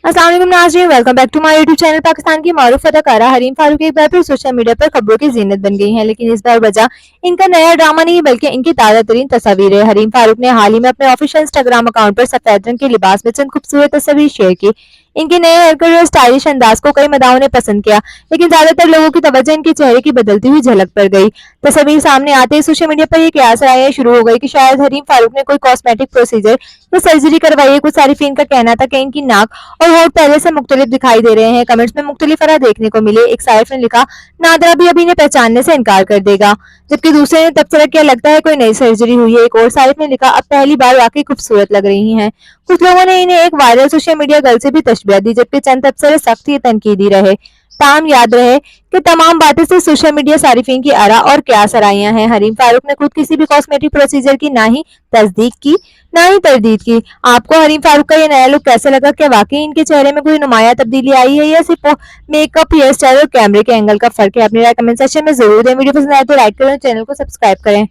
अस्सलाम वालेकुम नाज़रीन, welcome back to my YouTube channel. Pakistan की मारूफ अदाकारा हरीम फारूक एक बार फिर सोशल मीडिया पर खबरों की जीनत बन गई हैं, लेकिन इस बार वजह इनका नया ड्रामा नहीं बल्कि इनकी ताज़ा तरीन तस्वीर है। हरीम फारूक ने हाल ही में अपने ऑफिशियल इंस्टाग्राम अकाउंट पर सफेद रंग के लिबास में चंद खूबसूरत तस्वीर शेयर की। इनके नए हेयरकट और स्टाइलिश अंदाज को कई मदाओं ने पसंद किया, लेकिन ज्यादातर लोगों की तवज्जो इनके चेहरे की बदलती हुई झलक पर गई। तस्वीर सामने आते ही सोशल मीडिया पर ये कयास राय शुरू हो गई कि शायद हरीम फारूक ने कोई कॉस्मेटिक प्रोसीजर या सर्जरी करवाई है। कुछ सारिफीन का कहना था कि इनकी नाक और होठ पहले से मुख्तलिफ दिखाई दे रहे हैं। कमेंट्स में मुख्तलिफ राय देखने को मिले। एक सारिफ ने लिखा, नादरा भी अभी इन्हें पहचानने से इनकार कर देगा, जबकि दूसरे ने तबसरा किया, लगता है कोई नई सर्जरी हुई है। एक और सारिफ ने लिखा, अब पहली बार वाकई खूबसूरत लग रही हैं। कुछ लोगों ने इन्हें एक वायरल सोशल मीडिया गर्ल से भी तशबीह दी, जबकि चंद तबसरे सख्त ही तनकीदी रहे। ताम याद रहे कि तमाम बातें सिर्फ सोशल मीडिया सारिफीन की आरा और क्यास आराइयां हैं। हरीम फारूक ने खुद किसी भी कॉस्मेटिक प्रोसीजर की ना ही तस्दीक की ना ही तरदीद की। आपको हरीम फारूक का ये नया लुक कैसे लगा? क्या वाकई इनके चेहरे में कोई नुमाया तब्दीली आई है या सिर्फ मेकअप, हेयर स्टाइल और कैमरे के एंगल का फर्क है? अपनी राय कमेंट सेक्शन में जरूर दें। वीडियो पसंद आए तो लाइक करें, चैनल को सब्सक्राइब करें।